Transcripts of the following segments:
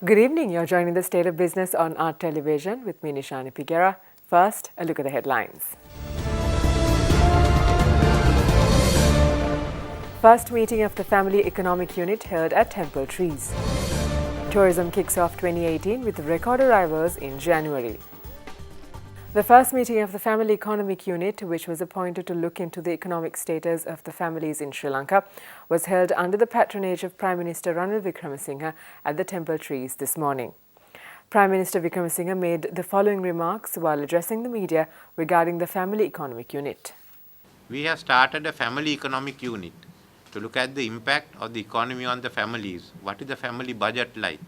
Good evening. You're joining the State of Business on Art Television with me, Nishani Piguera. First, a look at the headlines. First meeting of the Family Economic Unit held at Temple Trees. Tourism kicks off 2018 with record arrivals in January. The first meeting of the Family Economic Unit, which was appointed to look into the economic status of the families in Sri Lanka, was held under the patronage of Prime Minister Ranil Wickremesinghe at the Temple Trees this morning. Prime Minister Wickremesinghe made the following remarks while addressing the media regarding the Family Economic Unit. We have started a Family Economic Unit to look at the impact of the economy on the families. What is the family budget like?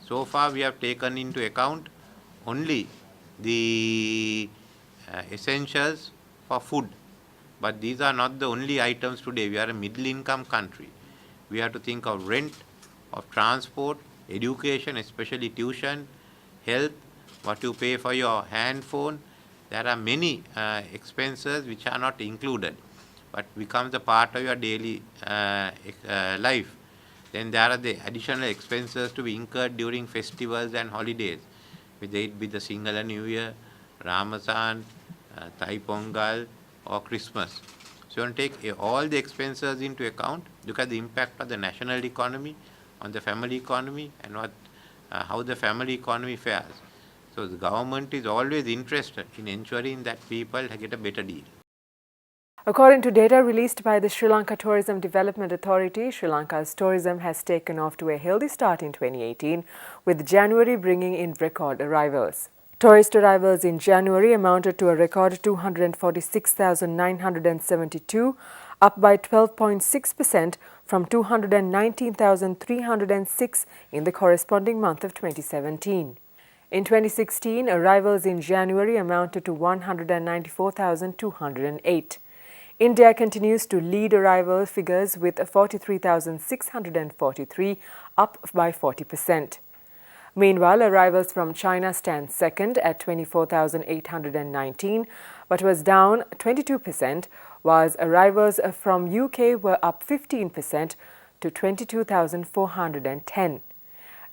So far, we have taken into account only the essentials for food. But these are not the only items today. We are a middle income country. We have to think of rent, of transport, education, especially tuition, health, what you pay for your hand phone. There are many expenses which are not included, but becomes a part of your daily life. Then there are the additional expenses to be incurred during festivals and holidays, whether it be the Sinhala New Year, Ramadan, Thai Pongal, or Christmas. So you want to take all the expenses into account, look at the impact of the national economy on the family economy and how the family economy fares. So the government is always interested in ensuring that people get a better deal. According to data released by the Sri Lanka Tourism Development Authority, Sri Lanka's tourism has taken off to a healthy start in 2018, with January bringing in record arrivals. Tourist arrivals in January amounted to a record 246,972, up by 12.6% from 219,306 in the corresponding month of 2017. In 2016, arrivals in January amounted to 194,208. India continues to lead arrival figures with 43,643, up by 40%. Meanwhile, arrivals from China stand second at 24,819, but was down 22%, whilst arrivals from UK were up 15% to 22,410.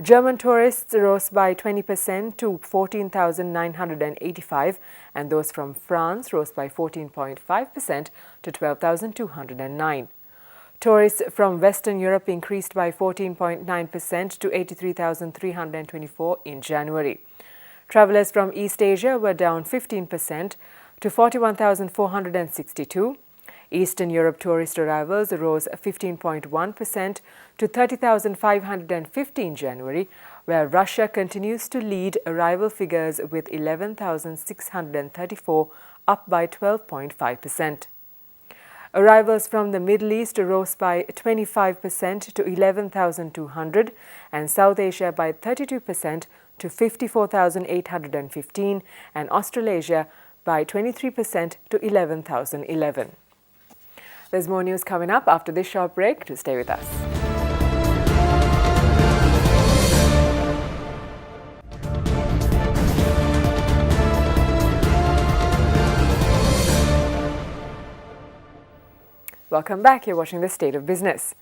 German tourists rose by 20% to 14,985, and those from France rose by 14.5% to 12,209. Tourists from Western Europe increased by 14.9% to 83,324 in January. Travellers from East Asia were down 15% to 41,462. Eastern Europe tourist arrivals rose 15.1% to 30,550 in January, where Russia continues to lead arrival figures with 11,634, up by 12.5%. Arrivals from the Middle East rose by 25% to 11,200 and South Asia by 32% to 54,815 and Australasia by 23% to 11,011. There's more news coming up after this short break. To stay with us. Welcome back. You're watching The State of Business.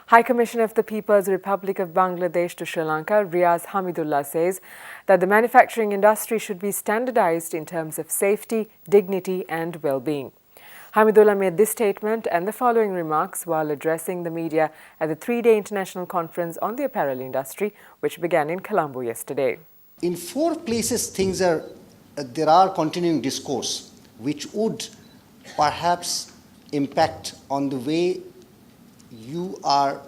High Commissioner of the People's Republic of Bangladesh to Sri Lanka, Riaz Hamidullah, says that the manufacturing industry should be standardized in terms of safety, dignity and well-being. Hamidullah made this statement and the following remarks while addressing the media at the three-day international conference on the apparel industry, which began in Colombo yesterday. In four places, there are continuing discourse which would perhaps impact on the way you are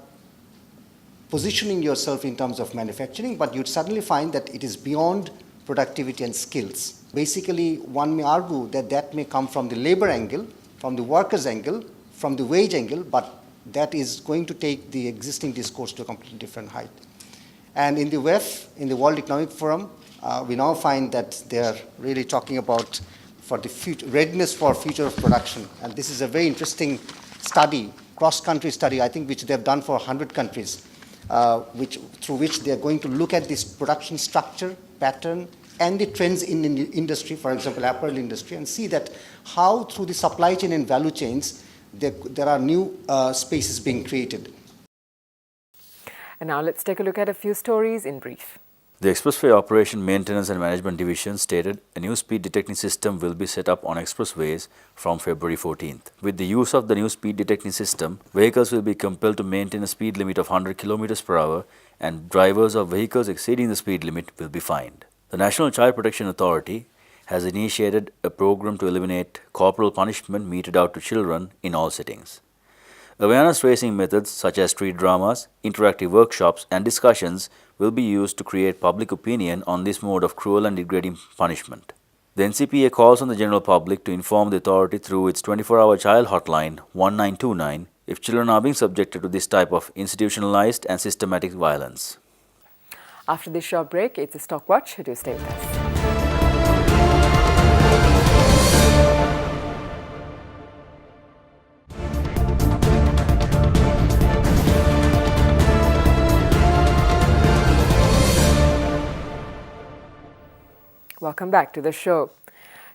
positioning yourself in terms of manufacturing, but you'd suddenly find that it is beyond productivity and skills. Basically, one may argue that that may come from the labor angle, from the workers' angle, from the wage angle, but that is going to take the existing discourse to a completely different height. And in the WEF, in the World Economic Forum, we now find that they are really talking about for the future, readiness for future of production. And this is a very interesting study, cross-country study, I think, which they've done for 100 countries, through which they are going to look at this production structure, pattern, and the trends in the industry, for example, apparel industry, and see that how through the supply chain and value chains, there are new spaces being created. And now let's take a look at a few stories in brief. The Expressway Operation Maintenance and Management Division stated a new speed detecting system will be set up on expressways from February 14th. With the use of the new speed detecting system, vehicles will be compelled to maintain a speed limit of 100 km per hour and drivers of vehicles exceeding the speed limit will be fined. The National Child Protection Authority has initiated a program to eliminate corporal punishment meted out to children in all settings. Awareness raising methods such as street dramas, interactive workshops and discussions will be used to create public opinion on this mode of cruel and degrading punishment. The NCPA calls on the general public to inform the authority through its 24-hour child hotline 1929 if children are being subjected to this type of institutionalized and systematic violence. After this short break, it's a Stock Watch. Do stay with us. Welcome back to the show.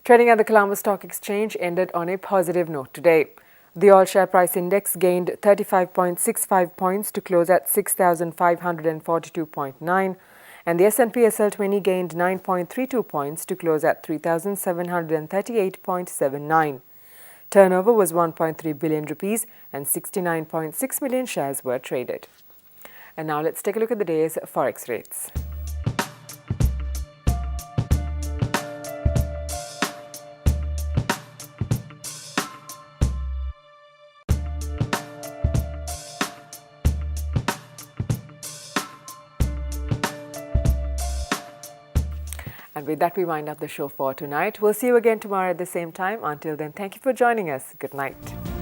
Trading at the Colombo Stock Exchange ended on a positive note today. The all share price index gained 35.65 points to close at 6,542.9 and the S&P SL20 gained 9.32 points to close at 3,738.79. Turnover was 1.3 billion rupees and 69.6 million shares were traded. And now let's take a look at the day's forex rates. And with that, we wind up the show for tonight. We'll see you again tomorrow at the same time. Until then, thank you for joining us. Good night.